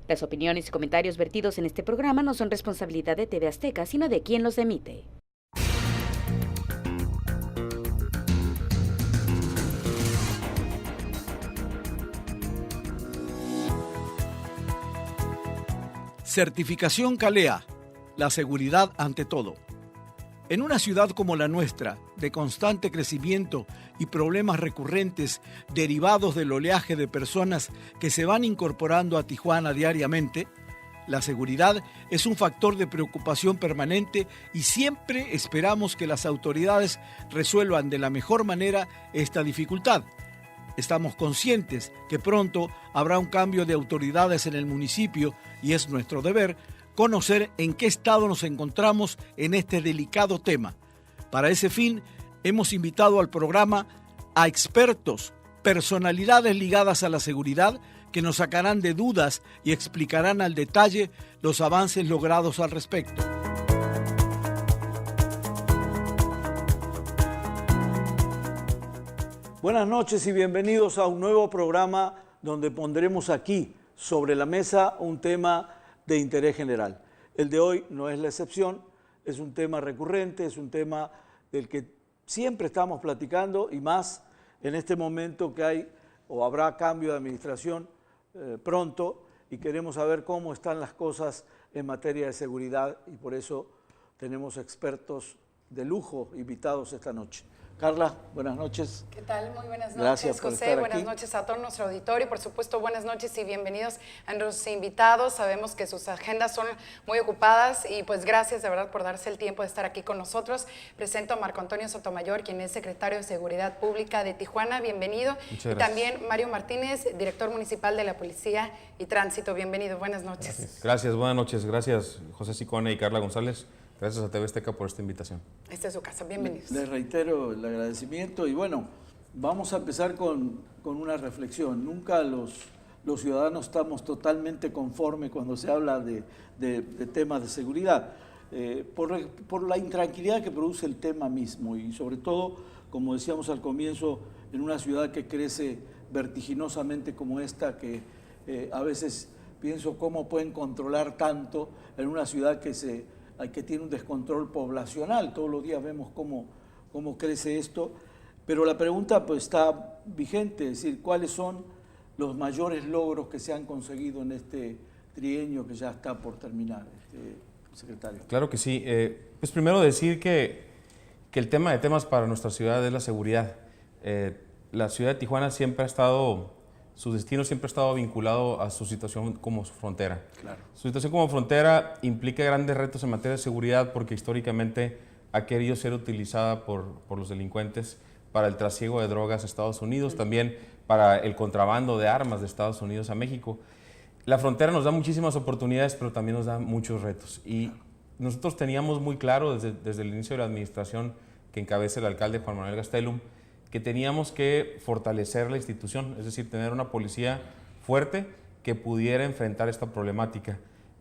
Las opiniones y comentarios vertidos en este programa no son responsabilidad de TV Azteca, sino de quien los emite. Certificación Calea, la seguridad ante todo. En una ciudad como la nuestra, de constante crecimiento y problemas recurrentes derivados del oleaje de personas que se van incorporando a Tijuana diariamente, la seguridad es un factor de preocupación permanente y siempre esperamos que las autoridades resuelvan de la mejor manera esta dificultad. Estamos conscientes que pronto habrá un cambio de autoridades en el municipio y es nuestro deber conocer en qué estado nos encontramos en este delicado tema. Para ese fin, hemos invitado al programa a expertos, personalidades ligadas a la seguridad, que nos sacarán de dudas y explicarán al detalle los avances logrados al respecto. Buenas noches y bienvenidos a un nuevo programa donde pondremos aquí sobre la mesa un tema de interés general. El de hoy no es la excepción, es un tema recurrente, es un tema del que siempre estamos platicando y más en este momento que hay o habrá cambio de administración pronto y queremos saber cómo están las cosas en materia de seguridad y por eso tenemos expertos de lujo invitados esta noche. Carla, buenas noches. ¿Qué tal? Muy buenas noches, Gracias por José. estar buenas aquí. noches a todo nuestro auditorio y por supuesto buenas noches y bienvenidos a nuestros invitados. Sabemos que sus agendas son muy ocupadas y pues gracias de verdad por darse el tiempo de estar aquí con nosotros. Presento a Marco Antonio Sotomayor, quien es secretario de Seguridad Pública de Tijuana. Bienvenido. Muchas y gracias. También Mario Martínez, director municipal de la Policía y Tránsito. Bienvenido. Buenas noches. Gracias, buenas noches. Gracias José Sicone y Carla González. Gracias a TV Azteca por esta invitación. Esta es su casa. Bienvenidos. Les reitero el agradecimiento y bueno, vamos a empezar con una reflexión. Nunca los ciudadanos estamos totalmente conformes cuando se habla de temas de seguridad, por la intranquilidad que produce el tema mismo y sobre todo, como decíamos al comienzo, en una ciudad que crece vertiginosamente como esta, que a veces pienso cómo pueden controlar tanto en una ciudad que tiene un descontrol poblacional. Todos los días vemos cómo crece esto, pero la pregunta pues está vigente, es decir, ¿cuáles son los mayores logros que se han conseguido en este trienio que ya está por terminar, secretario? Claro que sí. Pues primero decir que el tema de temas para nuestra ciudad es la seguridad. La ciudad de Tijuana siempre ha estado, su destino siempre ha estado vinculado a su situación como frontera. Claro. Su situación como frontera implica grandes retos en materia de seguridad porque históricamente ha querido ser utilizada por los delincuentes para el trasiego de drogas a Estados Unidos, también para el contrabando de armas de Estados Unidos a México. La frontera nos da muchísimas oportunidades, pero también nos da muchos retos. Y nosotros teníamos muy claro desde el inicio de la administración que encabeza el alcalde Juan Manuel Gastelum, que teníamos que fortalecer la institución, es decir, tener una policía fuerte que pudiera enfrentar esta problemática.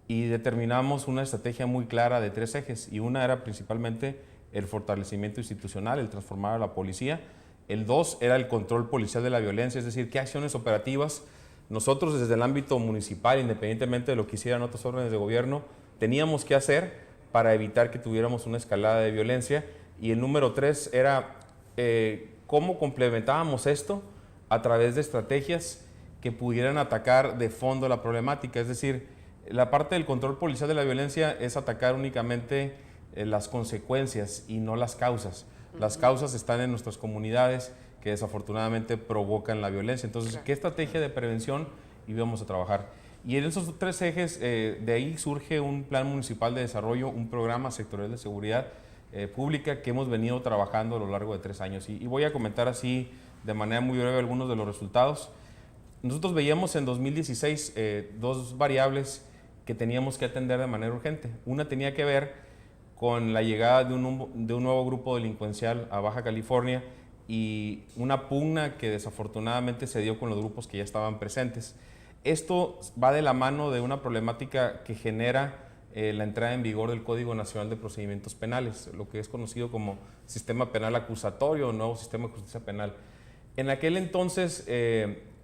Y determinamos una estrategia muy clara de 3 ejes, y una era principalmente el fortalecimiento institucional, el transformar a la policía. El 2 era el control policial de la violencia, es decir, qué acciones operativas nosotros desde el ámbito municipal, independientemente de lo que hicieran otros órdenes de gobierno, teníamos que hacer para evitar que tuviéramos una escalada de violencia. Y el número 3 era cómo complementábamos esto a través de estrategias que pudieran atacar de fondo la problemática. Es decir, la parte del control policial de la violencia es atacar únicamente las consecuencias y no las causas. Las causas están en nuestras comunidades que desafortunadamente provocan la violencia. Entonces, Claro. ¿qué estrategia de prevención íbamos a trabajar? Y en esos 3 ejes, de ahí surge un plan municipal de desarrollo, un programa sectorial de seguridad pública que hemos venido trabajando a lo largo de 3 años. Y voy a comentar así de manera muy breve algunos de los resultados. Nosotros veíamos en 2016 2 variables que teníamos que atender de manera urgente. Una tenía que ver con la llegada de un nuevo grupo delincuencial a Baja California y una pugna que desafortunadamente se dio con los grupos que ya estaban presentes. Esto va de la mano de una problemática que genera la entrada en vigor del Código Nacional de Procedimientos Penales, lo que es conocido como Sistema Penal Acusatorio o Nuevo Sistema de Justicia Penal. En aquel entonces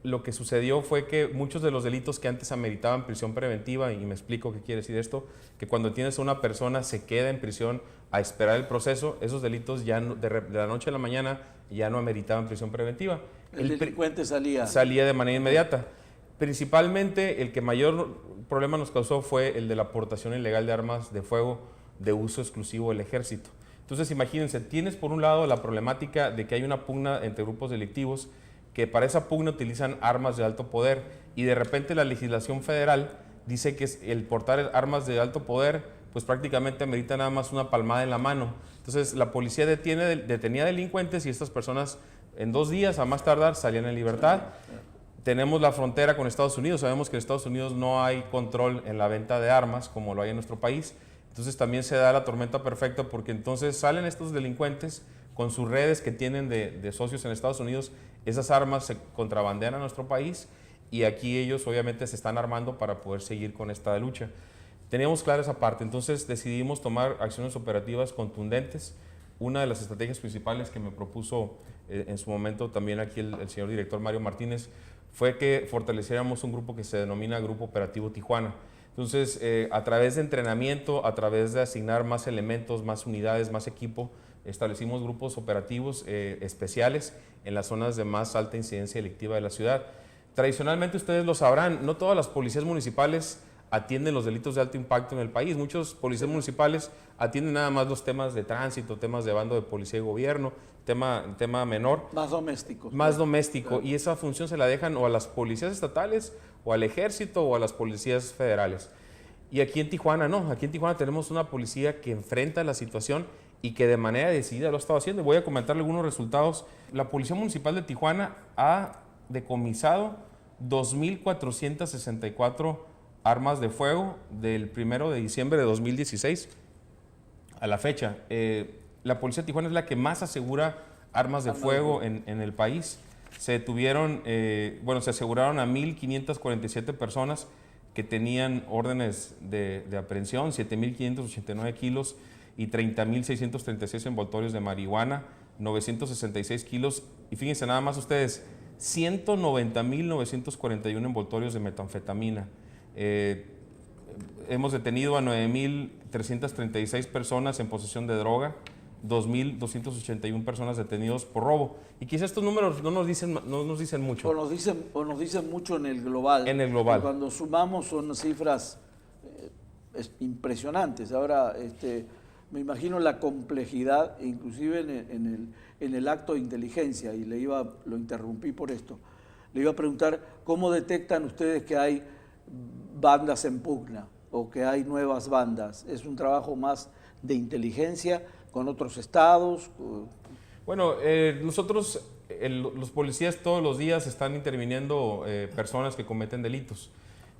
lo que sucedió fue que muchos de los delitos que antes ameritaban prisión preventiva, y me explico qué quiere decir esto, que cuando tienes a una persona se queda en prisión a esperar el proceso, esos delitos ya no, de la noche a la mañana ya no ameritaban prisión preventiva. El delincuente salía de manera inmediata. Principalmente el que mayor problema nos causó fue el de la aportación ilegal de armas de fuego de uso exclusivo del ejército. Entonces imagínense, tienes por un lado la problemática de que hay una pugna entre grupos delictivos que para esa pugna utilizan armas de alto poder y de repente la legislación federal dice que el portar armas de alto poder pues prácticamente amerita nada más una palmada en la mano. Entonces la policía detenía delincuentes y estas personas en 2 días a más tardar salían en libertad. Tenemos la frontera con Estados Unidos, sabemos que en Estados Unidos no hay control en la venta de armas como lo hay en nuestro país, entonces también se da la tormenta perfecta porque entonces salen estos delincuentes con sus redes que tienen de socios en Estados Unidos, esas armas se contrabandean a nuestro país y aquí ellos obviamente se están armando para poder seguir con esta lucha. Teníamos clara esa parte, entonces decidimos tomar acciones operativas contundentes. Una de las estrategias principales que me propuso en su momento también aquí el señor director Mario Martínez fue que fortaleciéramos un grupo que se denomina Grupo Operativo Tijuana. Entonces, a través de entrenamiento, a través de asignar más elementos, más unidades, más equipo, establecimos grupos operativos especiales en las zonas de más alta incidencia delictiva de la ciudad. Tradicionalmente, ustedes lo sabrán, no todas las policías municipales atienden los delitos de alto impacto en el país. Muchos policías municipales atienden nada más los temas de tránsito, temas de bando de policía y gobierno, tema menor. más doméstico. Más doméstico. Claro. Y esa función se la dejan o a las policías estatales, o al ejército, o a las policías federales. Y aquí en Tijuana no. Aquí en Tijuana tenemos una policía que enfrenta la situación y que de manera decidida lo ha estado haciendo. Voy a comentarle algunos resultados. La Policía Municipal de Tijuana ha decomisado 2.464 armas de fuego del 1 de diciembre de 2016 a la fecha. La Policía de Tijuana es la que más asegura armas de fuego en el país. Se aseguraron a 1.547 personas que tenían órdenes de aprehensión, 7.589 kilos y 30.636 envoltorios de marihuana, 966 kilos y fíjense nada más ustedes, 190.941 envoltorios de metanfetamina. Hemos detenido a 9.336 personas en posesión de droga, 2.281 personas detenidos por robo. Y quizás estos números no nos dicen mucho. O nos dicen mucho en el global. En el global. Y cuando sumamos son cifras impresionantes. Ahora, me imagino la complejidad, inclusive en el acto de inteligencia, y lo interrumpí por esto. Le iba a preguntar, ¿cómo detectan ustedes que hay bandas en pugna o que hay nuevas bandas? ¿Es un trabajo más de inteligencia con otros estados? Bueno, nosotros, los policías todos los días están interviniendo personas que cometen delitos.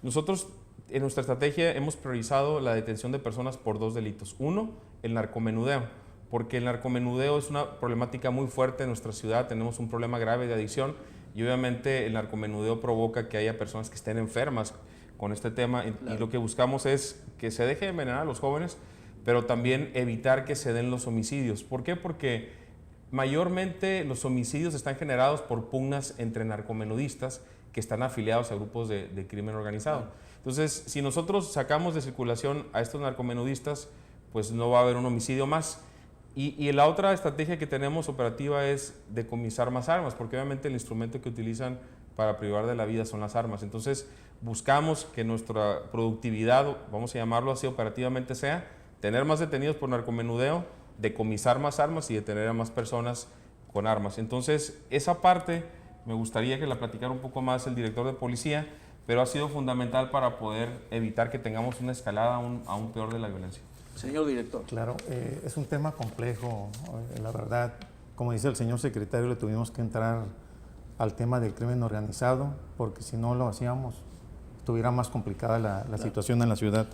Nosotros en nuestra estrategia hemos priorizado la detención de personas por 2 delitos. Uno, el narcomenudeo, porque el narcomenudeo es una problemática muy fuerte en nuestra ciudad, tenemos un problema grave de adicción y obviamente el narcomenudeo provoca que haya personas que estén enfermas con este tema y lo que buscamos es que se deje de envenenar a los jóvenes, pero también evitar que se den los homicidios. ¿Por qué? Porque mayormente los homicidios están generados por pugnas entre narcomenudistas que están afiliados a grupos de crimen organizado. Entonces, si nosotros sacamos de circulación a estos narcomenudistas, pues no va a haber un homicidio más. Y la otra estrategia que tenemos operativa es decomisar más armas, porque obviamente el instrumento que utilizan para privar de la vida son las armas. Entonces, buscamos que nuestra productividad, vamos a llamarlo así operativamente, sea tener más detenidos por narcomenudeo, decomisar más armas y detener a más personas con armas. Entonces, esa parte me gustaría que la platicara un poco más el director de policía, pero ha sido fundamental para poder evitar que tengamos una escalada aún peor de la violencia. Señor director. Claro, es un tema complejo, la verdad. Como dice el señor secretario, le tuvimos que entrar al tema del crimen organizado, porque si no lo hacíamos, estuviera más complicada la situación en la ciudad.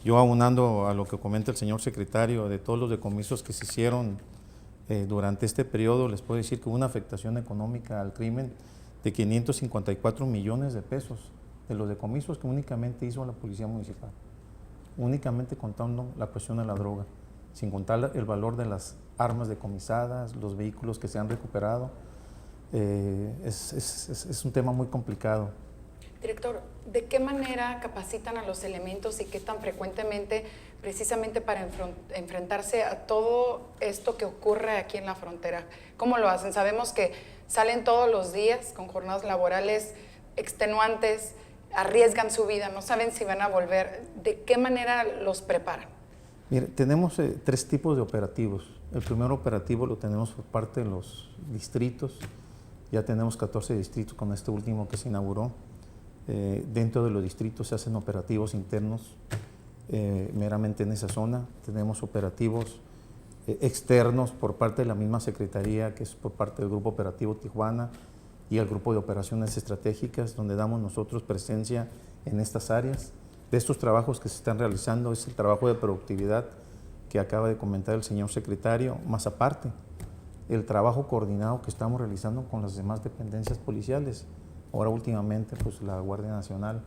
Yo aunando a lo que comenta el señor secretario, de todos los decomisos que se hicieron durante este periodo, les puedo decir que hubo una afectación económica al crimen de 554 millones de pesos, de los decomisos que únicamente hizo la Policía Municipal, únicamente contando la cuestión de la droga, sin contar el valor de las armas decomisadas, los vehículos que se han recuperado. es un tema muy complicado. Director, ¿de qué manera capacitan a los elementos y qué tan frecuentemente, precisamente para enfrentarse a todo esto que ocurre aquí en la frontera? ¿Cómo lo hacen? Sabemos que salen todos los días con jornadas laborales extenuantes, arriesgan su vida, no saben si van a volver. ¿De qué manera los preparan? Mire, tenemos 3 tipos de operativos. El primer operativo lo tenemos por parte de los distritos. Ya tenemos 14 distritos con este último que se inauguró. Dentro de los distritos se hacen operativos internos meramente en esa zona. Tenemos operativos externos por parte de la misma Secretaría, que es por parte del Grupo Operativo Tijuana y el Grupo de Operaciones Estratégicas, donde damos nosotros presencia en estas áreas. De estos trabajos que se están realizando es el trabajo de productividad que acaba de comentar el señor secretario, más aparte el trabajo coordinado que estamos realizando con las demás dependencias policiales. Ahora últimamente pues la Guardia Nacional,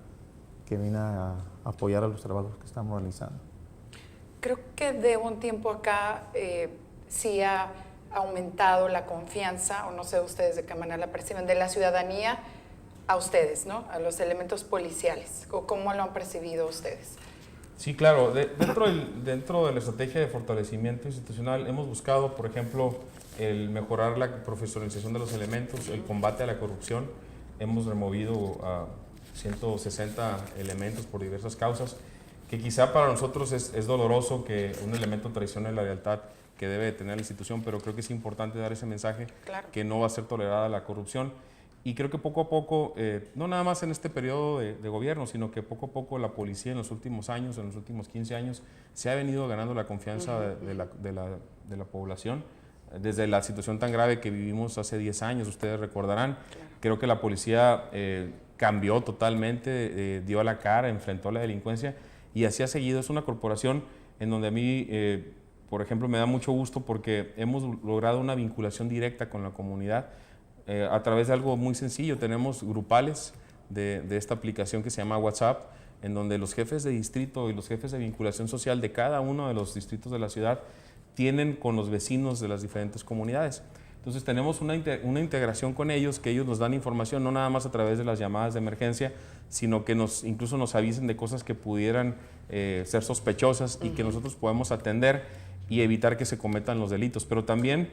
que viene a apoyar a los trabajos que estamos realizando. Creo que de un tiempo acá sí ha aumentado la confianza, o no sé ustedes de qué manera la perciben, de la ciudadanía a ustedes, ¿no? A los elementos policiales. ¿Cómo lo han percibido ustedes? Sí, claro. Dentro de la estrategia de fortalecimiento institucional hemos buscado, por ejemplo, el mejorar la profesionalización de los elementos, el combate a la corrupción. Hemos removido a 160 elementos por diversas causas, que quizá para nosotros es doloroso que un elemento traicione la lealtad que debe tener la institución, pero creo que es importante dar ese mensaje, claro, que no va a ser tolerada la corrupción. Y creo que poco a poco, no nada más en este periodo de gobierno, sino que poco a poco la policía en los últimos años, en los últimos 15 años, se ha venido ganando la confianza de la población. Desde la situación tan grave que vivimos hace 10 años, ustedes recordarán, claro, creo que la policía cambió totalmente, dio a la cara, enfrentó a la delincuencia y así ha seguido. Es una corporación en donde a mí, por ejemplo, me da mucho gusto porque hemos logrado una vinculación directa con la comunidad a través de algo muy sencillo. Tenemos grupales de esta aplicación que se llama WhatsApp, en donde los jefes de distrito y los jefes de vinculación social de cada uno de los distritos de la ciudad tienen con los vecinos de las diferentes comunidades. Entonces tenemos una integración con ellos, que ellos nos dan información no nada más a través de las llamadas de emergencia, sino que incluso nos avisen de cosas que pudieran ser sospechosas y que nosotros podemos atender y evitar que se cometan los delitos. Pero también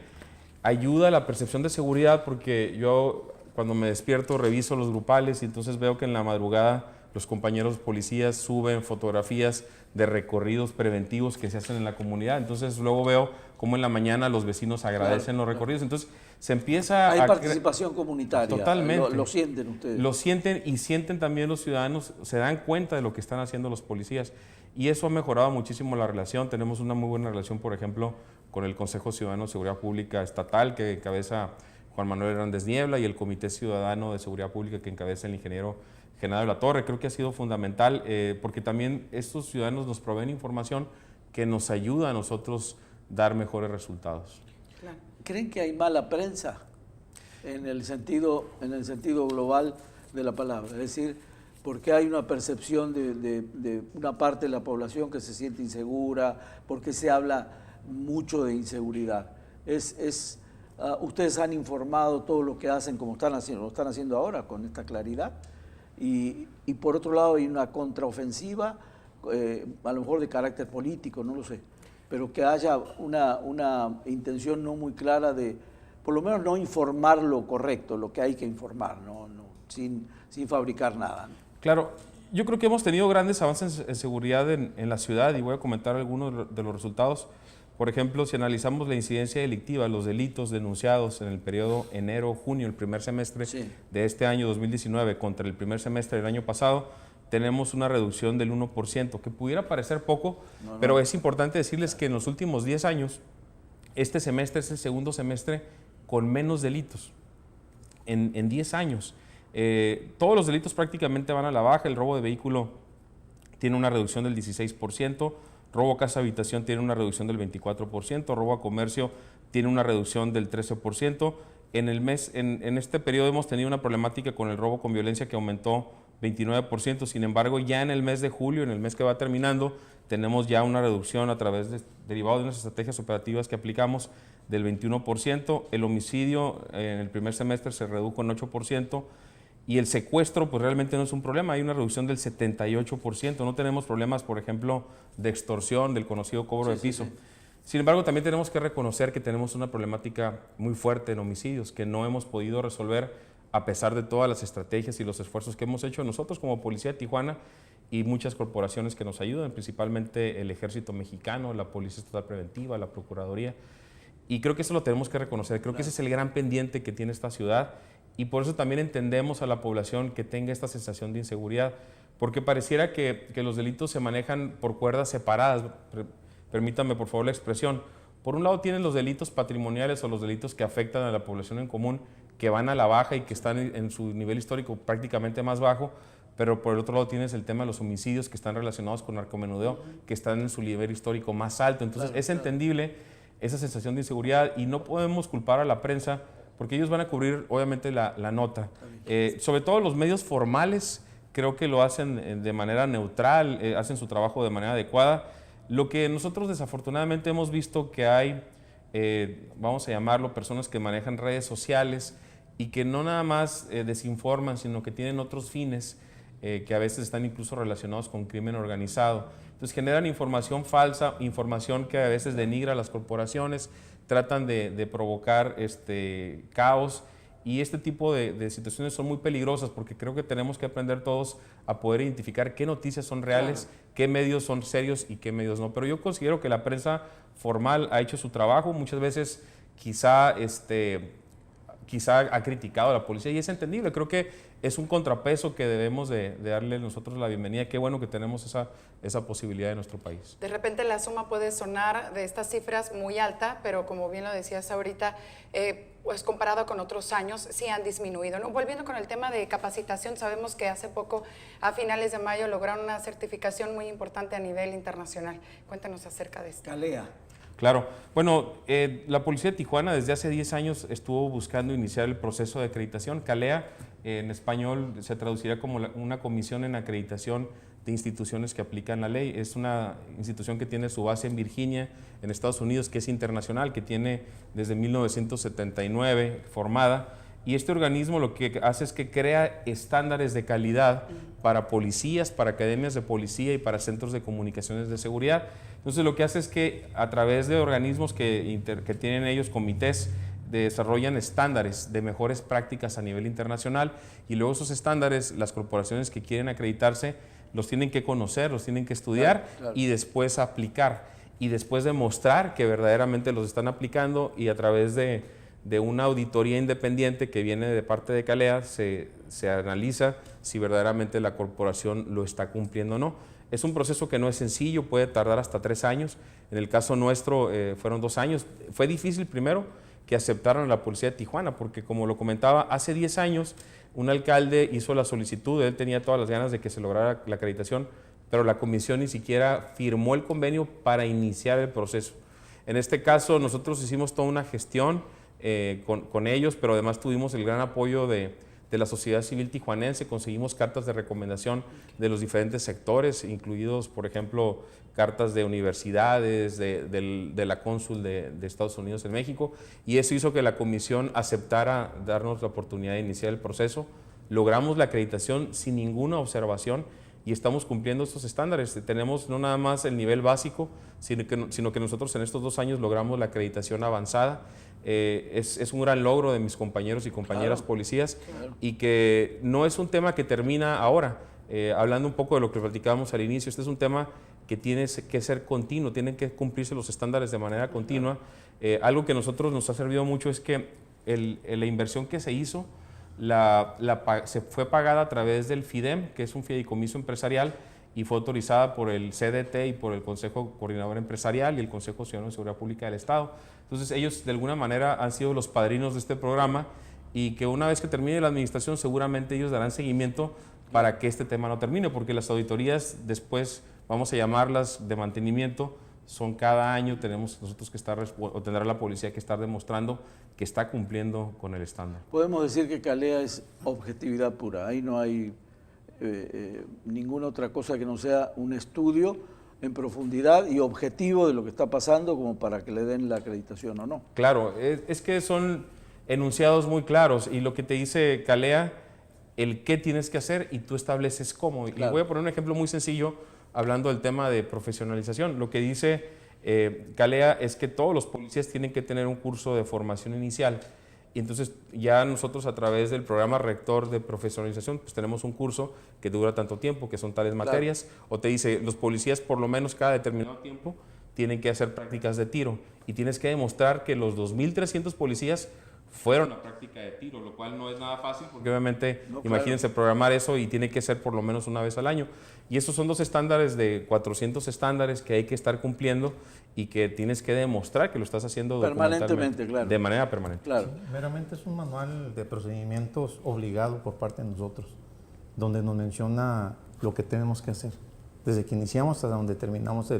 ayuda a la percepción de seguridad, porque yo cuando me despierto reviso los grupales y entonces veo que en la madrugada los compañeros policías suben fotografías de recorridos preventivos que se hacen en la comunidad. Entonces luego veo cómo en la mañana los vecinos agradecen, claro, los recorridos. Entonces se empieza Hay participación comunitaria. Totalmente. Lo sienten ustedes. Lo sienten y sienten también los ciudadanos, se dan cuenta de lo que están haciendo los policías. Y eso ha mejorado muchísimo la relación. Tenemos una muy buena relación, por ejemplo, con el Consejo Ciudadano de Seguridad Pública Estatal, que encabeza Juan Manuel Hernández Niebla, y el Comité Ciudadano de Seguridad Pública, que encabeza el ingeniero Genaro de la Torre. Creo que ha sido fundamental porque también estos ciudadanos nos proveen información que nos ayuda a nosotros dar mejores resultados. ¿Creen que hay mala prensa en el sentido global de la palabra? Es decir, porque hay una percepción de una parte de la población que se siente insegura, porque se habla mucho de inseguridad. Ustedes han informado todo lo que hacen como lo están haciendo ahora con esta claridad. Y por otro lado hay una contraofensiva, a lo mejor de carácter político, no lo sé, pero que haya una intención no muy clara de, por lo menos no informar lo correcto, lo que hay que informar, sin fabricar nada, ¿no? Claro, yo creo que hemos tenido grandes avances en seguridad en la ciudad y voy a comentar algunos de los resultados. Por ejemplo, si analizamos la incidencia delictiva, los delitos denunciados en el periodo enero-junio, el primer semestre de este año 2019 contra el primer semestre del año pasado, tenemos una reducción del 1%, que pudiera parecer poco, pero es importante decirles que en los últimos 10 años, este semestre es el segundo semestre con menos delitos, en 10 años. Todos los delitos prácticamente van a la baja. El robo de vehículo tiene una reducción del 16%, robo a casa habitación tiene una reducción del 24%, robo a comercio tiene una reducción del 13%. En este periodo hemos tenido una problemática con el robo con violencia que aumentó 29%, sin embargo ya en el mes de julio, en el mes que va terminando, tenemos ya una reducción derivado de unas estrategias operativas que aplicamos del 21%, el homicidio en el primer semestre se redujo en 8%, y el secuestro pues realmente no es un problema, hay una reducción del 78%, no tenemos problemas, por ejemplo, de extorsión, del conocido cobro de piso. Sin embargo, también tenemos que reconocer que tenemos una problemática muy fuerte en homicidios que no hemos podido resolver a pesar de todas las estrategias y los esfuerzos que hemos hecho nosotros como Policía de Tijuana y muchas corporaciones que nos ayudan, principalmente el Ejército Mexicano, la Policía Estatal Preventiva, la Procuraduría. Y creo que eso lo tenemos que reconocer, creo que ese es el gran pendiente que tiene esta ciudad y por eso también entendemos a la población que tenga esta sensación de inseguridad, porque pareciera que los delitos se manejan por cuerdas separadas. Permítanme por favor la expresión. Por un lado tienen los delitos patrimoniales o los delitos que afectan a la población en común, que van a la baja y que están en su nivel histórico prácticamente más bajo, pero por el otro lado tienes el tema de los homicidios que están relacionados con narcomenudeo, que están en su nivel histórico más alto. Entonces es entendible esa sensación de inseguridad y no podemos culpar a la prensa porque ellos van a cubrir obviamente la nota. Sobre todo los medios formales creo que lo hacen de manera neutral, hacen su trabajo de manera adecuada. Lo que nosotros desafortunadamente hemos visto que hay, vamos a llamarlo, personas que manejan redes sociales y que no nada más desinforman, sino que tienen otros fines que a veces están incluso relacionados con crimen organizado. Entonces generan información falsa, información que a veces denigra a las corporaciones, tratan de provocar caos. Y este tipo de situaciones son muy peligrosas porque creo que tenemos que aprender todos a poder identificar qué noticias son reales, qué medios son serios y qué medios no. Pero yo considero que la prensa formal ha hecho su trabajo, muchas veces quizá ha criticado a la policía y es entendible. Creo que es un contrapeso que debemos de darle nosotros la bienvenida. Qué bueno que tenemos esa posibilidad en nuestro país. De repente la suma puede sonar de estas cifras muy alta, pero como bien lo decías ahorita, pues comparado con otros años sí han disminuido, ¿no? Volviendo con el tema de capacitación, sabemos que hace poco, a finales de mayo, lograron una certificación muy importante a nivel internacional. Cuéntanos acerca de esto. Calea. Claro. Bueno, la Policía de Tijuana desde hace 10 años estuvo buscando iniciar el proceso de acreditación. CALEA, en español, se traduciría como una comisión en acreditación de instituciones que aplican la ley. Es una institución que tiene su base en Virginia, en Estados Unidos, que es internacional, que tiene desde 1979 formada. Y este organismo lo que hace es que crea estándares de calidad para policías, para academias de policía y para centros de comunicaciones de seguridad. Entonces lo que hace es que a través de organismos que tienen ellos, comités, desarrollan estándares de mejores prácticas a nivel internacional y luego esos estándares, las corporaciones que quieren acreditarse, los tienen que conocer, los tienen que estudiar y después aplicar y después demostrar que verdaderamente los están aplicando y a través de una auditoría independiente que viene de parte de CALEA se analiza si verdaderamente la corporación lo está cumpliendo o no. Es un proceso que no es sencillo, puede tardar hasta 3 años. En el caso nuestro fueron 2 años. Fue difícil primero que aceptaran a la Policía de Tijuana, porque como lo comentaba, hace 10 años un alcalde hizo la solicitud, él tenía todas las ganas de que se lograra la acreditación, pero la comisión ni siquiera firmó el convenio para iniciar el proceso. En este caso nosotros hicimos toda una gestión con ellos, pero además tuvimos el gran apoyo de la sociedad civil tijuanense, conseguimos cartas de recomendación de los diferentes sectores, incluidos, por ejemplo, cartas de universidades, de la cónsul de Estados Unidos en México, y eso hizo que la comisión aceptara darnos la oportunidad de iniciar el proceso. Logramos la acreditación sin ninguna observación y estamos cumpliendo estos estándares. Tenemos no nada más el nivel básico, sino que nosotros en estos 2 años logramos la acreditación avanzada. Es un gran logro de mis compañeros y compañeras policías y que no es un tema que termina ahora. Hablando un poco de lo que platicábamos al inicio, este es un tema que tiene que ser continuo, tienen que cumplirse los estándares de manera continua. Algo que a nosotros nos ha servido mucho es que la inversión que se hizo se fue pagada a través del FIDEM, que es un fideicomiso empresarial, y fue autorizada por el CDT y por el Consejo Coordinador Empresarial y el Consejo Ciudadano de Seguridad Pública del Estado. Entonces ellos de alguna manera han sido los padrinos de este programa y que una vez que termine la administración seguramente ellos darán seguimiento para que este tema no termine, porque las auditorías después, vamos a llamarlas de mantenimiento, son cada año, tenemos nosotros que estar, o tendrá la policía que estar demostrando que está cumpliendo con el estándar. Podemos decir que CALEA es objetividad pura, ahí no hay ninguna otra cosa que no sea un estudio en profundidad y objetivo de lo que está pasando como para que le den la acreditación o no. Claro, es que son enunciados muy claros y lo que te dice Calea, el qué tienes que hacer y tú estableces cómo. Claro. Y voy a poner un ejemplo muy sencillo hablando del tema de profesionalización. Lo que dice Calea es que todos los policías tienen que tener un curso de formación inicial. Y entonces ya nosotros a través del programa rector de profesionalización pues tenemos un curso que dura tanto tiempo, que son tales materias, o te dice los policías por lo menos cada determinado tiempo tienen que hacer prácticas de tiro y tienes que demostrar que los 2.300 policías fueron a práctica de tiro, lo cual no es nada fácil porque obviamente imagínense programar eso y tiene que ser por lo menos una vez al año. Y esos son 2 estándares de 400 estándares que hay que estar cumpliendo y que tienes que demostrar que lo estás haciendo permanentemente, claro. De manera permanente. Claro. Sí, meramente es un manual de procedimientos obligado por parte de nosotros, donde nos menciona lo que tenemos que hacer, desde que iniciamos hasta donde terminamos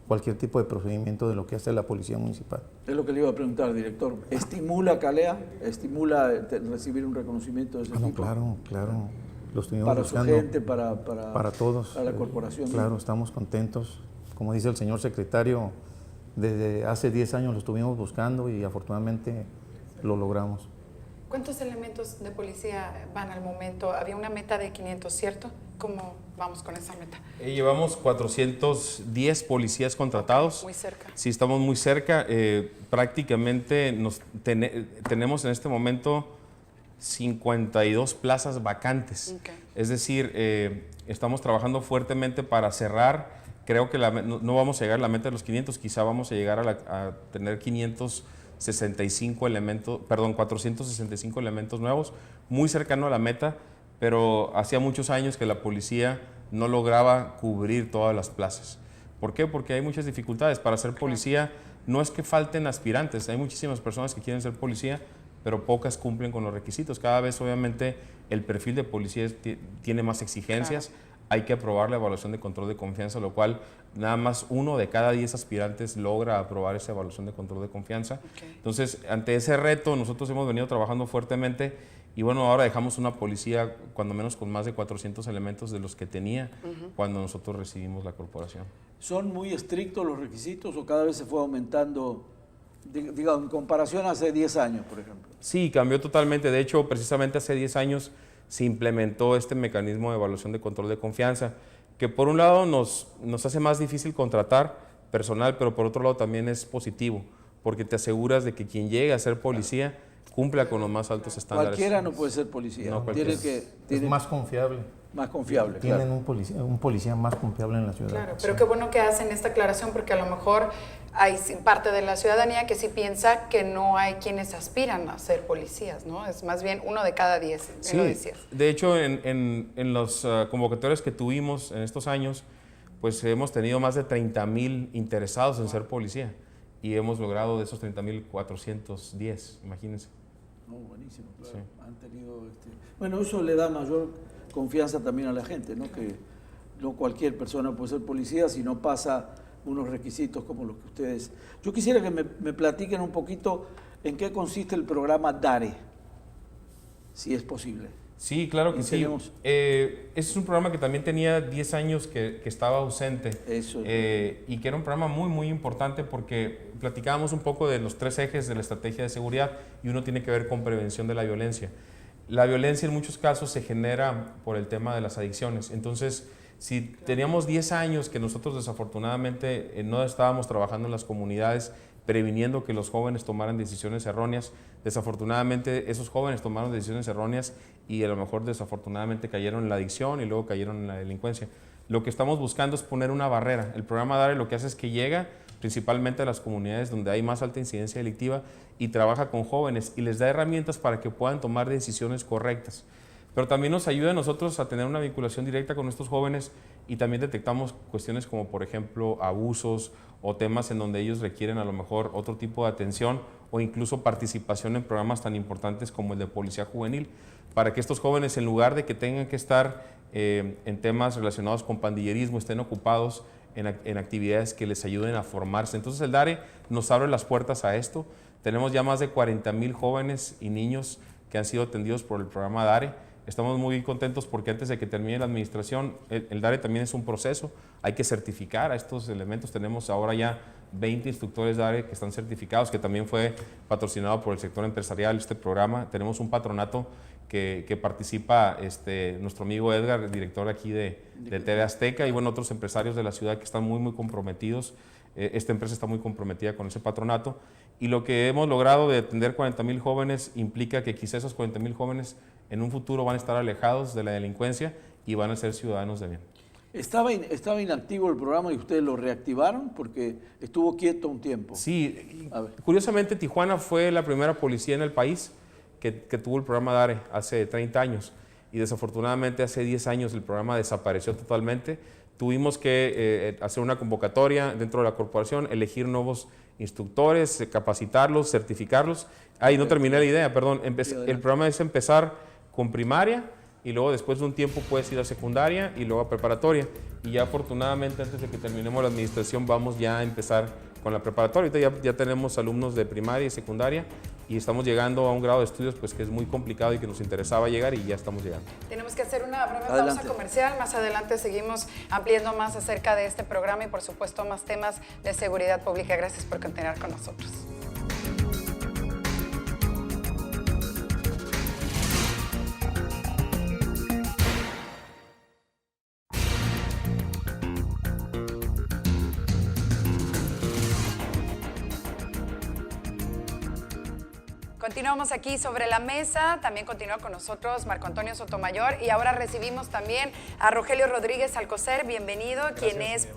cualquier tipo de procedimiento de lo que hace la Policía Municipal. Es lo que le iba a preguntar, director. ¿Estimula Calea? ¿Estimula recibir un reconocimiento de ese tipo? Claro. Lo estuvimos Para buscando. su gente, para todos. para la corporación. Claro, estamos contentos. Como dice el señor secretario, desde hace 10 años lo estuvimos buscando y afortunadamente lo logramos. ¿Cuántos elementos de policía van al momento? Había una meta de 500, ¿cierto? ¿Cómo vamos con esa meta? Llevamos 410 policías contratados. Muy cerca. Sí, estamos muy cerca. Prácticamente tenemos en este momento 52 plazas vacantes. Okay. Es decir, estamos trabajando fuertemente para cerrar. Creo que no vamos a llegar a la meta de los 500, quizá vamos a llegar a tener 465 elementos nuevos, muy cercano a la meta, pero hacía muchos años que la policía no lograba cubrir todas las plazas. ¿Por qué? Porque hay muchas dificultades. Para ser policía no es que falten aspirantes, hay muchísimas personas que quieren ser policía, pero pocas cumplen con los requisitos. Cada vez, obviamente, el perfil de policía tiene más exigencias. Claro. Hay que aprobar la evaluación de control de confianza, lo cual nada más 1 de cada 10 aspirantes logra aprobar esa evaluación de control de confianza. Okay. Entonces, ante ese reto, nosotros hemos venido trabajando fuertemente y bueno, ahora dejamos una policía cuando menos con más de 400 elementos de los que tenía cuando nosotros recibimos la corporación. ¿Son muy estrictos los requisitos o cada vez se fue aumentando, digamos, en comparación a hace 10 años, por ejemplo? Sí, cambió totalmente. De hecho, precisamente hace 10 años se implementó este mecanismo de evaluación de control de confianza, que por un lado nos hace más difícil contratar personal, pero por otro lado también es positivo, porque te aseguras de que quien llegue a ser policía cumpla con los más altos estándares. Cualquiera no puede ser policía. No, es más confiable. Más confiable, Tienen claro. un policía más confiable en la ciudad. Claro, pero qué bueno que hacen esta aclaración porque a lo mejor hay parte de la ciudadanía que sí piensa que no hay quienes aspiran a ser policías, ¿no? Es más bien 1 de cada 10, sí, lo decías. De hecho, en las convocatorias que tuvimos en estos años, pues hemos tenido más de 30,000 interesados en ser policía y hemos logrado de esos 30,000 410, imagínense. No, buenísimo, claro. Sí. Han tenido Bueno, eso le da mayor confianza también a la gente, ¿no? Que no cualquier persona puede ser policía si no pasa unos requisitos como los que ustedes... Yo quisiera que me platiquen un poquito en qué consiste el programa DARE, si es posible. Sí, claro que sí. Ese es un programa que también tenía 10 años que estaba ausente. Eso. Y que era un programa muy, muy importante porque platicábamos un poco de los 3 ejes de la estrategia de seguridad y uno tiene que ver con prevención de la violencia. La violencia en muchos casos se genera por el tema de las adicciones. Entonces, si teníamos 10 años que nosotros desafortunadamente no estábamos trabajando en las comunidades previniendo que los jóvenes tomaran decisiones erróneas, desafortunadamente esos jóvenes tomaron decisiones erróneas y a lo mejor desafortunadamente cayeron en la adicción y luego cayeron en la delincuencia. Lo que estamos buscando es poner una barrera. El programa DARE lo que hace es que llega principalmente a las comunidades donde hay más alta incidencia delictiva y trabaja con jóvenes y les da herramientas para que puedan tomar decisiones correctas. Pero también nos ayuda a nosotros a tener una vinculación directa con estos jóvenes y también detectamos cuestiones como, por ejemplo, abusos o temas en donde ellos requieren a lo mejor otro tipo de atención o incluso participación en programas tan importantes como el de Policía Juvenil, para que estos jóvenes, en lugar de que tengan que estar en temas relacionados con pandillerismo, estén ocupados en actividades que les ayuden a formarse. Entonces el DARE nos abre las puertas a esto. Tenemos ya más de 40,000 jóvenes y niños que han sido atendidos por el programa DARE estamos muy contentos porque antes de que termine la administración, el DARE también es un proceso, hay que certificar a estos elementos. Tenemos ahora ya 20 instructores DARE que están certificados, que también fue patrocinado por el sector empresarial este programa. Tenemos un patronato que participa nuestro amigo Edgar, el director aquí de TV Azteca, y bueno, otros empresarios de la ciudad que están muy comprometidos. Esta empresa está muy comprometida con ese patronato, y lo que hemos logrado de atender 40,000 jóvenes implica que quizá esos 40,000 jóvenes en un futuro van a estar alejados de la delincuencia y van a ser ciudadanos de bien. Estaba inactivo el programa y ustedes lo reactivaron porque estuvo quieto un tiempo. Sí, curiosamente Tijuana fue la primera policía en el país que tuvo el programa DARE hace 30 años, y desafortunadamente hace 10 años el programa desapareció totalmente. Tuvimos que hacer una convocatoria dentro de la corporación, elegir nuevos instructores, capacitarlos, certificarlos. Ahí no terminé la idea, perdón. El programa es empezar con primaria, y luego después de un tiempo puedes ir a secundaria y luego a preparatoria. Y ya afortunadamente antes de que terminemos la administración vamos ya a empezar con la preparatoria. Ahorita ya tenemos alumnos de primaria y secundaria, y estamos llegando a un grado de estudios pues que es muy complicado y que nos interesaba llegar, y ya estamos llegando. Tenemos que hacer una breve pausa comercial. Más adelante seguimos ampliando más acerca de este programa y por supuesto más temas de seguridad pública. Gracias por continuar con nosotros. Continuamos aquí sobre la mesa, también continúa con nosotros Marco Antonio Sotomayor, y ahora recibimos también a Rogelio Rodríguez Alcocer, bienvenido. Gracias, quien es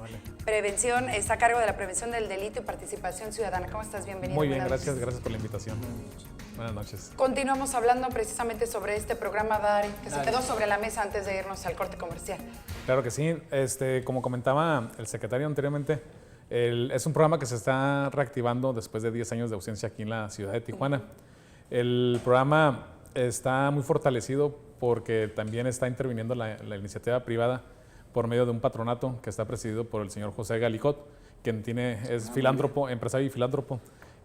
prevención, está a cargo de la prevención del delito y participación ciudadana. ¿Cómo estás? Bienvenido. Muy bien, gracias por la invitación. Buenas noches. Continuamos hablando precisamente sobre este programa DARE, que se quedó sobre la mesa antes de irnos al corte comercial. Claro que sí, como comentaba el secretario anteriormente, es un programa que se está reactivando después de 10 años de ausencia aquí en la ciudad de Tijuana. El programa está muy fortalecido porque también está interviniendo la iniciativa privada por medio de un patronato que está presidido por el señor José Galicot, quien es filántropo, empresario y filántropo,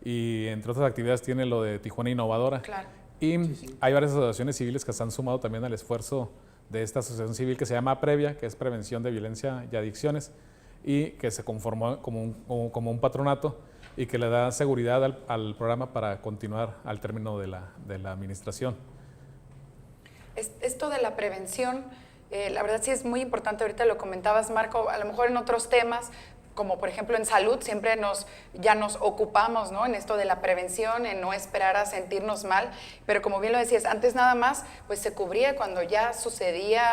y entre otras actividades tiene lo de Tijuana Innovadora. Claro. Y hay varias asociaciones civiles que se han sumado también al esfuerzo de esta asociación civil que se llama Previa, que es Prevención de Violencia y Adicciones, y que se conformó como un patronato y que le da seguridad al programa para continuar al término de la administración. Esto de la prevención, la verdad sí es muy importante. Ahorita lo comentabas, Marco, a lo mejor en otros temas, como por ejemplo en salud, siempre ya nos ocupamos, ¿no?, en esto de la prevención, en no esperar a sentirnos mal, pero como bien lo decías, antes nada más pues se cubría cuando ya sucedía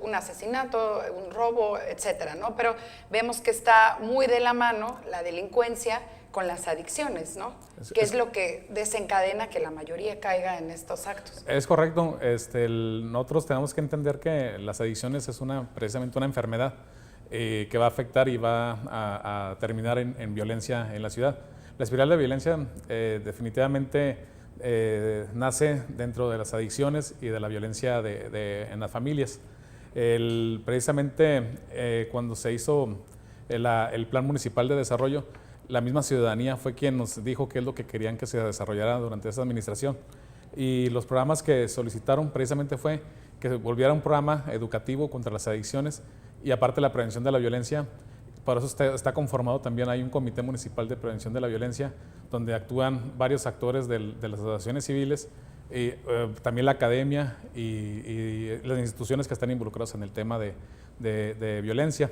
un asesinato, un robo, etcétera, ¿no? Pero vemos que está muy de la mano la delincuencia con las adicciones, ¿no? Que es lo que desencadena que la mayoría caiga en estos actos. Es correcto. Nosotros tenemos que entender que las adicciones es precisamente una enfermedad que va a afectar y va a terminar en violencia en la ciudad. La espiral de violencia definitivamente nace dentro de las adicciones y de la violencia en las familias. Precisamente cuando se hizo el Plan Municipal de Desarrollo, la misma ciudadanía fue quien nos dijo qué es lo que querían que se desarrollara durante esa administración. Y los programas que solicitaron precisamente fue que volviera un programa educativo contra las adicciones y aparte la prevención de la violencia. Por eso está conformado también, hay un comité municipal de prevención de la violencia donde actúan varios actores de las asociaciones civiles, y también la academia y las instituciones que están involucradas en el tema de violencia.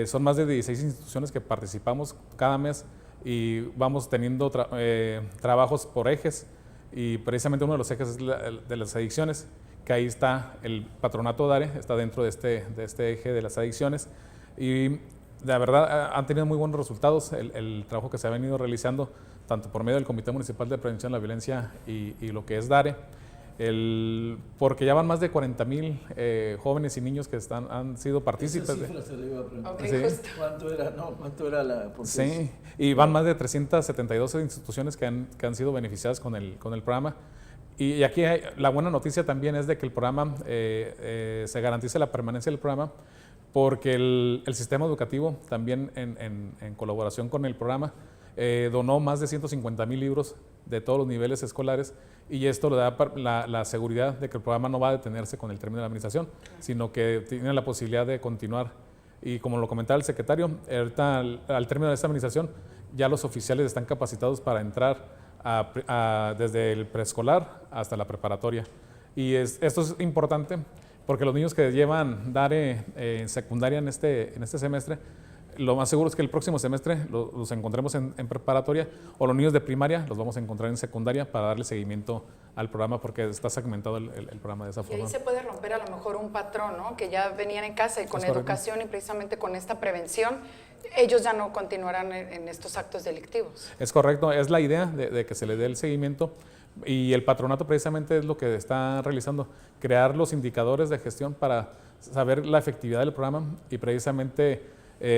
Son más de 16 instituciones que participamos cada mes y vamos teniendo trabajos por ejes, y precisamente uno de los ejes es de las adicciones, que ahí está el patronato DARE, está dentro de este eje de las adicciones, y la verdad han tenido muy buenos resultados el trabajo que se ha venido realizando tanto por medio del Comité Municipal de Prevención de la Violencia y lo que es DARE, porque ya van más de 40,000 jóvenes y niños que han sido partícipes. Esa cifra se le iba a preguntar. Okay, ¿Sí? ¿Cuánto era la? Sí, y van más de 372 instituciones que han sido beneficiadas con el programa. Y aquí la buena noticia también es de que el programa se garantiza la permanencia del programa, porque el sistema educativo también en colaboración con el programa donó más de 150,000 libros de todos los niveles escolares, y esto le da la seguridad de que el programa no va a detenerse con el término de la administración, sino que tiene la posibilidad de continuar. Y como lo comentaba el secretario, ahorita al término de esta administración ya los oficiales están capacitados para entrar desde el preescolar hasta la preparatoria. Y esto es importante porque los niños que llevan DARE en secundaria en este semestre, lo más seguro es que el próximo semestre los encontremos en preparatoria, o los niños de primaria los vamos a encontrar en secundaria para darle seguimiento al programa, porque está segmentado el programa de esa forma. Y ahí se puede romper a lo mejor un patrón, ¿no? Que ya venían en casa y con educación y precisamente con esta prevención, ellos ya no continuarán en estos actos delictivos. Es correcto, es la idea de que se le dé el seguimiento, y el patronato precisamente es lo que está realizando, crear los indicadores de gestión para saber la efectividad del programa y precisamente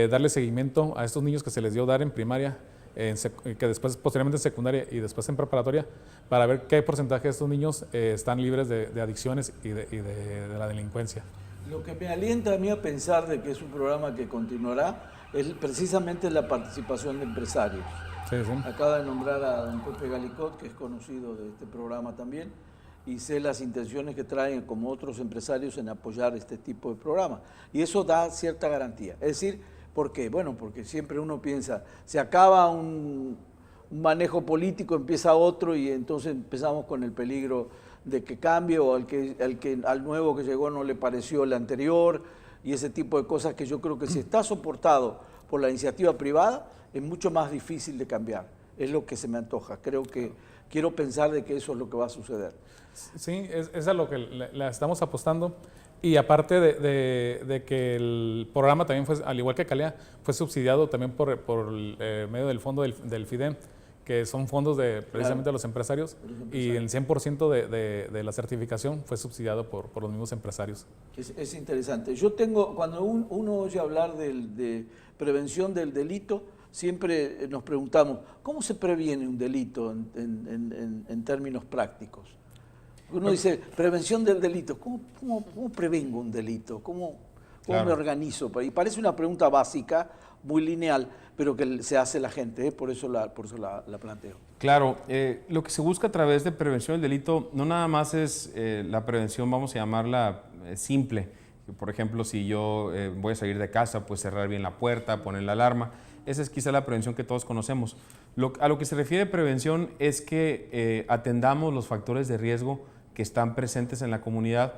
darle seguimiento a estos niños que se les dio DARE en primaria, que después posteriormente en secundaria y después en preparatoria, para ver qué porcentaje de estos niños están libres de adicciones y de la delincuencia. Lo que me alienta a mí a pensar de que es un programa que continuará es precisamente la participación de empresarios. Sí, sí. Acaba de nombrar a don Pepe Galicot, que es conocido de este programa también, y sé las intenciones que traen como otros empresarios en apoyar este tipo de programa. Y eso da cierta garantía. Es decir, ¿por qué? Bueno, porque siempre uno piensa, se acaba un manejo político, empieza otro y entonces empezamos con el peligro de que cambie o al nuevo que llegó no le pareció el anterior y ese tipo de cosas que yo creo que si está soportado por la iniciativa privada es mucho más difícil de cambiar. Es lo que se me antoja. Quiero pensar de que eso es lo que va a suceder. Sí, es a lo que la estamos apostando. Y aparte de que el programa también fue, al igual que Calea, fue subsidiado también por medio del fondo del FIDEM, que son fondos precisamente de los empresarios, y el 100% de la certificación fue subsidiado por los mismos empresarios. Es interesante. Cuando uno oye hablar de prevención del delito, siempre nos preguntamos, ¿cómo se previene un delito en términos prácticos? Uno dice, prevención del delito, ¿cómo prevengo un delito? ¿Cómo me organizo? Y parece una pregunta básica, muy lineal, pero que se hace la gente, por eso la planteo. Claro, lo que se busca a través de prevención del delito no nada más es la prevención, vamos a llamarla simple. Por ejemplo, si yo voy a salir de casa, pues cerrar bien la puerta, poner la alarma. Esa es quizá la prevención que todos conocemos. A lo que se refiere prevención es que atendamos los factores de riesgo que están presentes en la comunidad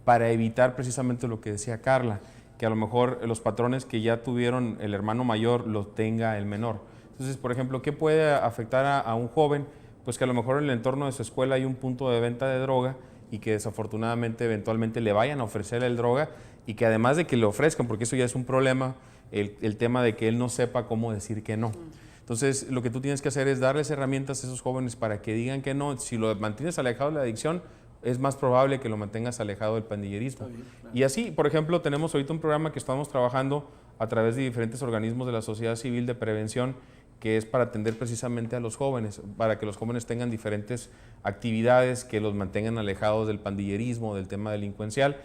para evitar precisamente lo que decía Carla, que a lo mejor los patrones que ya tuvieron el hermano mayor los tenga el menor. Entonces, por ejemplo, ¿qué puede afectar a un joven? Pues que a lo mejor en el entorno de su escuela hay un punto de venta de droga y que desafortunadamente eventualmente le vayan a ofrecer el droga y que además de que le ofrezcan, porque eso ya es un problema, el tema de que él no sepa cómo decir que no. Entonces, lo que tú tienes que hacer es darles herramientas a esos jóvenes para que digan que no. Si lo mantienes alejado de la adicción, es más probable que lo mantengas alejado del pandillerismo. Bien, claro. Y así, por ejemplo, tenemos ahorita un programa que estamos trabajando a través de diferentes organismos de la sociedad civil de prevención, que es para atender precisamente a los jóvenes, para que los jóvenes tengan diferentes actividades que los mantengan alejados del pandillerismo, del tema delincuencial,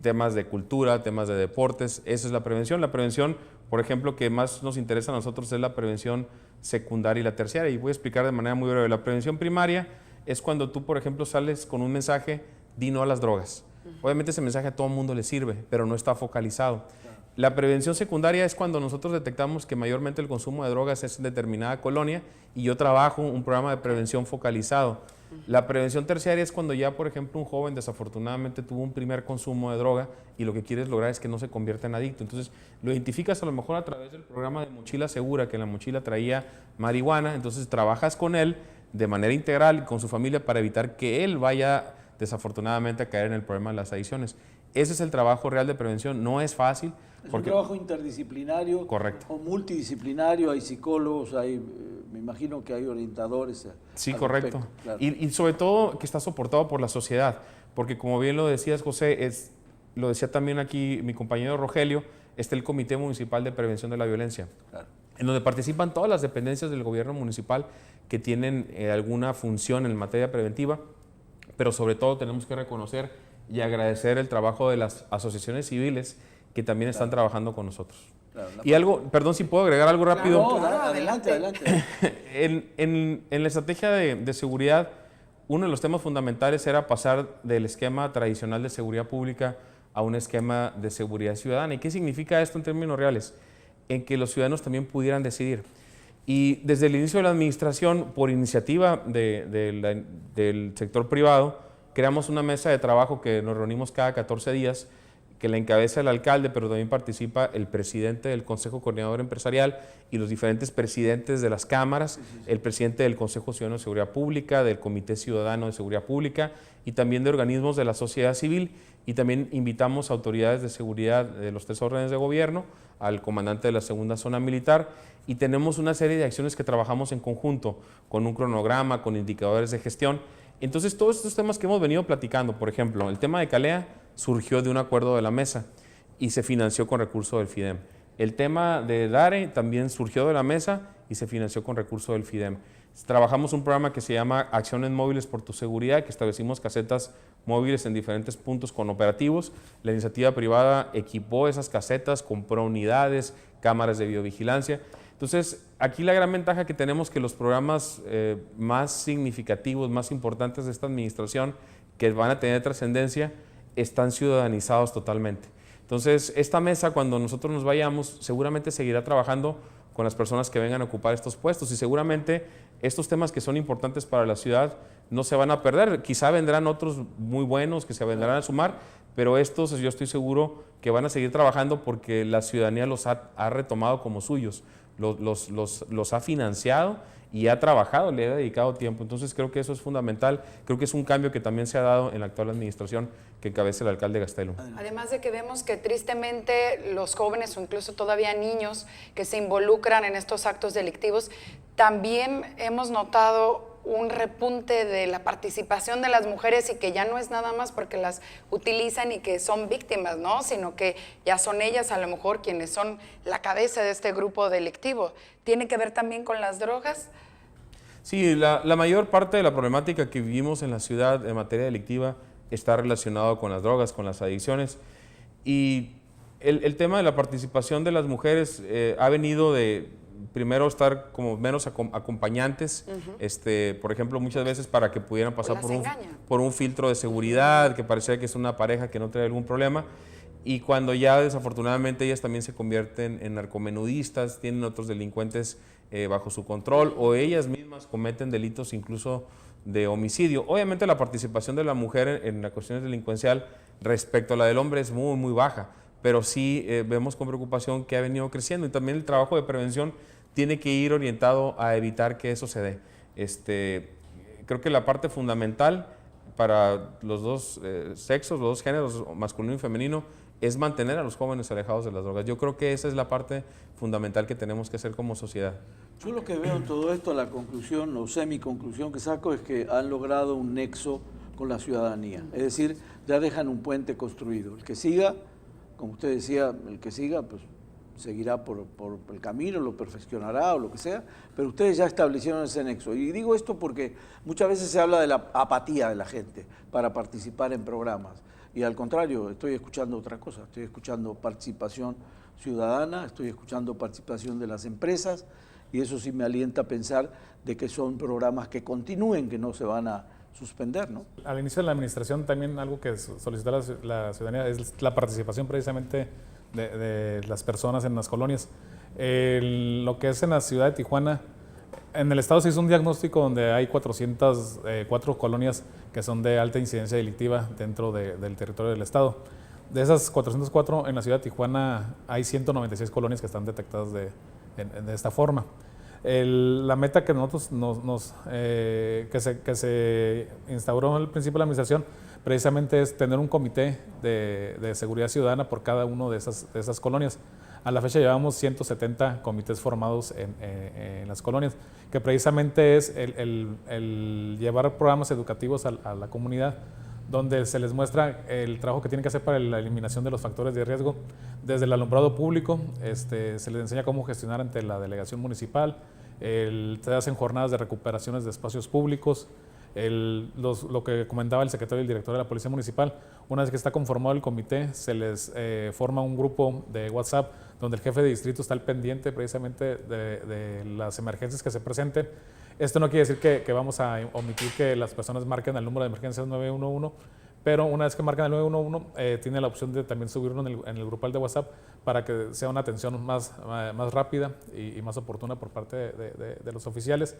temas de cultura, temas de deportes. Esa es la prevención. La prevención, por ejemplo, que más nos interesa a nosotros es la prevención secundaria y la terciaria. Y voy a explicar de manera muy breve. La prevención primaria es cuando tú, por ejemplo, sales con un mensaje, di no a las drogas. Obviamente ese mensaje a todo el mundo le sirve, pero no está focalizado. La prevención secundaria es cuando nosotros detectamos que mayormente el consumo de drogas es en determinada colonia y yo trabajo un programa de prevención focalizado. La prevención terciaria es cuando ya, por ejemplo, un joven desafortunadamente tuvo un primer consumo de droga y lo que quieres lograr es que no se convierta en adicto. Entonces, lo identificas a lo mejor a través del programa de mochila segura, que en la mochila traía marihuana, entonces trabajas con él de manera integral con su familia para evitar que él vaya desafortunadamente a caer en el problema de las adicciones. Ese es el trabajo real de prevención, no es fácil. Es un trabajo interdisciplinario. Correcto. O multidisciplinario, hay psicólogos, me imagino que hay orientadores. Sí, correcto. Claro. Y sobre todo que está soportado por la sociedad, porque como bien lo decías, José, lo decía también aquí mi compañero Rogelio, está el Comité Municipal de Prevención de la Violencia, claro, en donde participan todas las dependencias del gobierno municipal que tienen alguna función en materia preventiva, pero sobre todo tenemos que reconocer y agradecer el trabajo de las asociaciones civiles que también están trabajando con nosotros. Claro, Y algo, perdón si puedo agregar algo rápido. No, adelante. En la estrategia de seguridad, uno de los temas fundamentales era pasar del esquema tradicional de seguridad pública a un esquema de seguridad ciudadana. ¿Y qué significa esto en términos reales? En que los ciudadanos también pudieran decidir. Y desde el inicio de la administración, por iniciativa del sector privado, creamos una mesa de trabajo que nos reunimos cada 14 días, que la encabeza el alcalde, pero también participa el presidente del Consejo Coordinador Empresarial y los diferentes presidentes de las cámaras, el presidente del Consejo Ciudadano de Seguridad Pública, del Comité Ciudadano de Seguridad Pública y también de organismos de la sociedad civil. Y también invitamos a autoridades de seguridad de los 3 órdenes de gobierno, al comandante de la segunda zona militar, y tenemos una serie de acciones que trabajamos en conjunto, con un cronograma, con indicadores de gestión. Entonces, todos estos temas que hemos venido platicando, por ejemplo, el tema de Calea surgió de un acuerdo de la mesa y se financió con recursos del FIDEM. El tema de DARE también surgió de la mesa y se financió con recursos del FIDEM. Trabajamos un programa que se llama Acciones Móviles por tu Seguridad, que establecimos casetas móviles en diferentes puntos con operativos. La iniciativa privada equipó esas casetas, compró unidades, cámaras de videovigilancia. Entonces, aquí la gran ventaja que tenemos que los programas más significativos, más importantes de esta administración, que van a tener trascendencia, están ciudadanizados totalmente. Entonces, esta mesa, cuando nosotros nos vayamos, seguramente seguirá trabajando con las personas que vengan a ocupar estos puestos y seguramente estos temas que son importantes para la ciudad no se van a perder. Quizá vendrán otros muy buenos que se vendrán a sumar, pero estos yo estoy seguro que van a seguir trabajando porque la ciudadanía los ha retomado como suyos, los ha financiado y ha trabajado, le ha dedicado tiempo. Entonces creo que eso es fundamental, creo que es un cambio que también se ha dado en la actual administración que encabeza el alcalde Gastelum. Además de que vemos que tristemente los jóvenes o incluso todavía niños que se involucran en estos actos delictivos, también hemos notado un repunte de la participación de las mujeres y que ya no es nada más porque las utilizan y que son víctimas, ¿no? Sino que ya son ellas a lo mejor quienes son la cabeza de este grupo delictivo. ¿Tiene que ver también con las drogas? Sí, la mayor parte de la problemática que vivimos en la ciudad en materia delictiva está relacionado con las drogas, con las adicciones. Y el tema de la participación de las mujeres ha venido de, primero, estar como menos acompañantes, por ejemplo, muchas veces para que pudieran pasar por un filtro de seguridad, que pareciera que es una pareja que no trae algún problema. Y cuando ya desafortunadamente ellas también se convierten en narcomenudistas, tienen otros delincuentes bajo su control o ellas mismas cometen delitos incluso de homicidio. Obviamente la participación de la mujer en la cuestión delincuencial respecto a la del hombre es muy, muy baja, pero sí vemos con preocupación que ha venido creciendo y también el trabajo de prevención tiene que ir orientado a evitar que eso se dé. Creo que la parte fundamental para los dos sexos, los dos géneros, masculino y femenino, es mantener a los jóvenes alejados de las drogas. Yo creo que esa es la parte fundamental que tenemos que hacer como sociedad. Yo lo que veo en todo esto, la conclusión o semi-conclusión que saco es que han logrado un nexo con la ciudadanía. Es decir, ya dejan un puente construido. El que siga, como usted decía, el que siga, pues seguirá por el camino, lo perfeccionará o lo que sea, pero ustedes ya establecieron ese nexo. Y digo esto porque muchas veces se habla de la apatía de la gente para participar en programas. Y al contrario, estoy escuchando otra cosa, estoy escuchando participación ciudadana, estoy escuchando participación de las empresas, y eso sí me alienta a pensar de que son programas que continúen, que no se van a suspender, ¿no? Al inicio de la administración también algo que solicitó la ciudadanía es la participación precisamente de las personas en las colonias. Lo que es en la ciudad de Tijuana, en el estado se hizo un diagnóstico donde hay 404 colonias que son de alta incidencia delictiva dentro del territorio del estado. De esas 404, en la ciudad de Tijuana hay 196 colonias que están detectadas de esta forma. La meta que nosotros que se instauró al principio de la administración precisamente es tener un comité de seguridad ciudadana por cada una de esas colonias. A la fecha llevamos 170 comités formados en las colonias, que precisamente es el llevar programas educativos a la comunidad, donde se les muestra el trabajo que tienen que hacer para la eliminación de los factores de riesgo. Desde el alumbrado público, se les enseña cómo gestionar ante la delegación municipal, se hacen jornadas de recuperaciones de espacios públicos, Lo que comentaba el secretario y el director de la Policía Municipal, una vez que está conformado el comité, se les forma un grupo de WhatsApp donde el jefe de distrito está al pendiente precisamente de las emergencias que se presenten. Esto no quiere decir que vamos a omitir que las personas marquen el número de emergencias 911, pero una vez que marcan el 911, tiene la opción de también subirlo en el grupal de WhatsApp para que sea una atención más rápida y más oportuna por parte de los oficiales.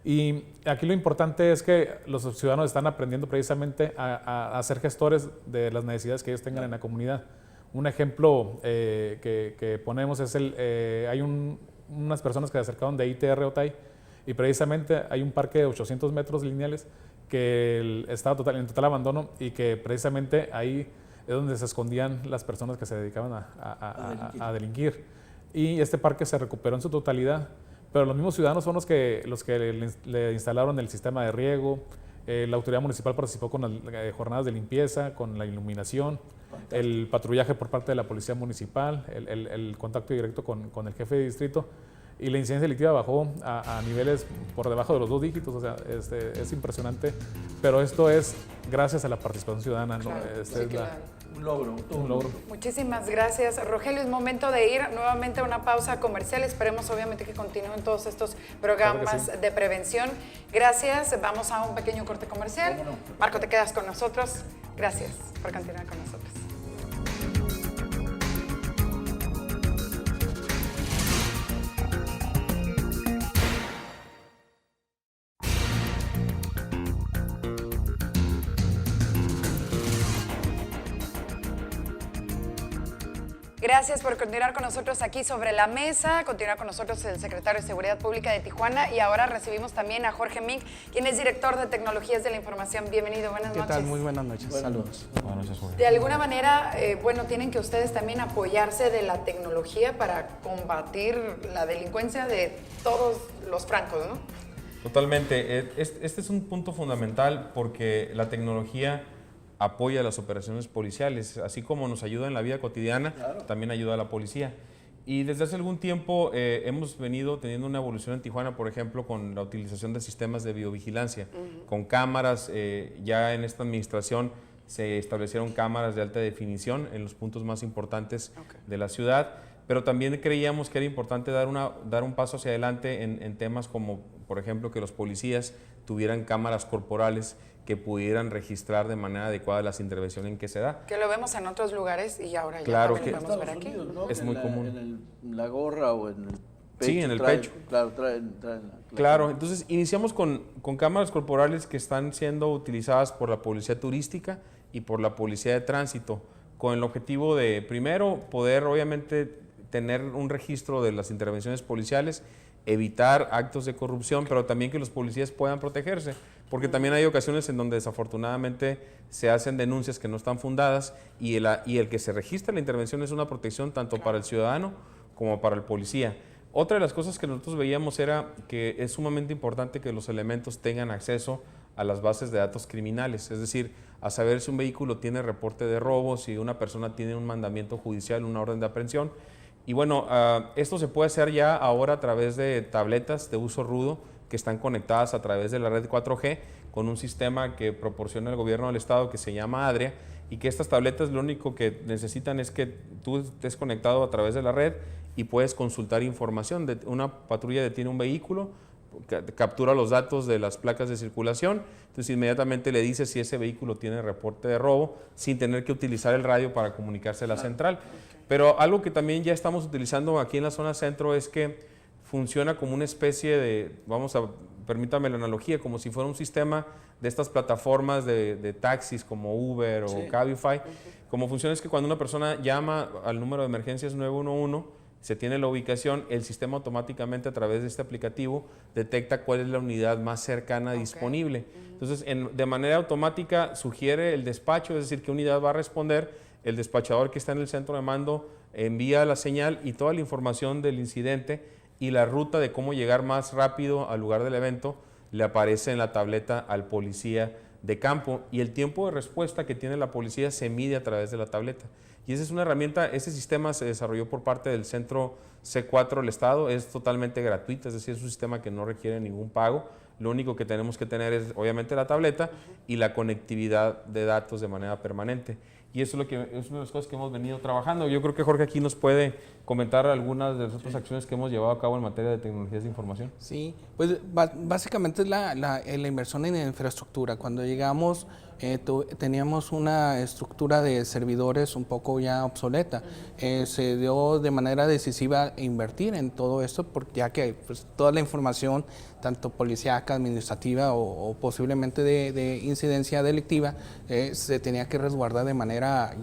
Y aquí lo importante es que los ciudadanos están aprendiendo precisamente a ser gestores de las necesidades que ellos tengan en la comunidad. Un ejemplo que ponemos es hay unas personas que se acercaron de ITR Otay y precisamente hay un parque de 800 metros lineales que estaba en total abandono y que precisamente ahí es donde se escondían las personas que se dedicaban a delinquir. Y este parque se recuperó en su totalidad, pero los mismos ciudadanos son los que le instalaron el sistema de riego. La autoridad municipal participó con las jornadas de limpieza, con la iluminación, el patrullaje por parte de la policía municipal, el contacto directo con el jefe de distrito, y la incidencia delictiva bajó a niveles por debajo de los 2 dígitos. O sea, es impresionante, pero esto es gracias a la participación ciudadana, ¿no? Claro, sí, claro. Un logro. Un logro. Muchísimas gracias, Rogelio. Es momento de ir nuevamente a una pausa comercial. Esperemos obviamente que continúen todos estos programas de prevención. Gracias. Vamos a un pequeño corte comercial. Marco, te quedas con nosotros. Gracias por continuar con nosotros. Gracias por continuar con nosotros aquí sobre la mesa. Continúa con nosotros el secretario de Seguridad Pública de Tijuana y ahora recibimos también a Jorge Mink, quien es director de Tecnologías de la Información. Bienvenido, buenas noches. ¿Qué tal? Muy buenas noches. Saludos. Buenas noches, Jorge. De alguna manera, tienen que ustedes también apoyarse de la tecnología para combatir la delincuencia de todos los francos, ¿no? Totalmente. Este es un punto fundamental porque la tecnología apoya las operaciones policiales, así como nos ayuda en la vida cotidiana, también ayuda a la policía. Y desde hace algún tiempo hemos venido teniendo una evolución en Tijuana, por ejemplo, con la utilización de sistemas de videovigilancia, con cámaras. Ya en esta administración se establecieron cámaras de alta definición en los puntos más importantes de la ciudad, pero también creíamos que era importante dar un paso hacia adelante en temas como, por ejemplo, que los policías tuvieran cámaras corporales que pudieran registrar de manera adecuada las intervenciones en que se da. Que lo vemos en otros lugares y ahora ya Claro también que lo podemos ver aquí. Unidos, ¿no? Es muy común. En la gorra o en el pecho. Sí, en el pecho. Claro, traen Claro, entonces iniciamos con cámaras corporales que están siendo utilizadas por la policía turística y por la policía de tránsito, con el objetivo de, primero, poder obviamente tener un registro de las intervenciones policiales, evitar actos de corrupción, pero también que los policías puedan protegerse, porque también hay ocasiones en donde desafortunadamente se hacen denuncias que no están fundadas y el que se registra la intervención es una protección tanto para el ciudadano como para el policía. Otra de las cosas que nosotros veíamos era que es sumamente importante que los elementos tengan acceso a las bases de datos criminales, es decir, a saber si un vehículo tiene reporte de robo, si una persona tiene un mandamiento judicial, una orden de aprehensión. Y bueno, esto se puede hacer ya ahora a través de tabletas de uso rudo que están conectadas a través de la red 4G con un sistema que proporciona el gobierno del estado que se llama Adria, y que estas tabletas lo único que necesitan es que tú estés conectado a través de la red y puedes consultar información. Una patrulla detiene un vehículo, captura los datos de las placas de circulación, entonces inmediatamente le dice si ese vehículo tiene reporte de robo sin tener que utilizar el radio para comunicarse a la central. Pero algo que también ya estamos utilizando aquí en la zona centro es que funciona como una especie de, permítame la analogía, como si fuera un sistema de estas plataformas de taxis como Uber o Cabify. Como funciona es que cuando una persona llama al número de emergencias 911, se tiene la ubicación, el sistema automáticamente a través de este aplicativo detecta cuál es la unidad más cercana disponible. Entonces, de manera automática sugiere el despacho, es decir, qué unidad va a responder. El despachador que está en el centro de mando envía la señal y toda la información del incidente y la ruta de cómo llegar más rápido al lugar del evento le aparece en la tableta al policía de campo, y el tiempo de respuesta que tiene la policía se mide a través de la tableta. Y esa es una herramienta, ese sistema se desarrolló por parte del Centro C4 del Estado, es totalmente gratuito, es decir, es un sistema que no requiere ningún pago. Lo único que tenemos que tener es obviamente la tableta y la conectividad de datos de manera permanente. Y eso es una de las cosas que hemos venido trabajando. Yo creo que Jorge aquí nos puede comentar algunas de las otras acciones que hemos llevado a cabo en materia de tecnologías de información. Sí, pues básicamente es la inversión en infraestructura. Cuando llegamos teníamos una estructura de servidores un poco ya obsoleta. Se dio de manera decisiva invertir en todo esto, porque ya que pues, toda la información, tanto policíaca, administrativa o posiblemente de incidencia delictiva, se tenía que resguardar de manera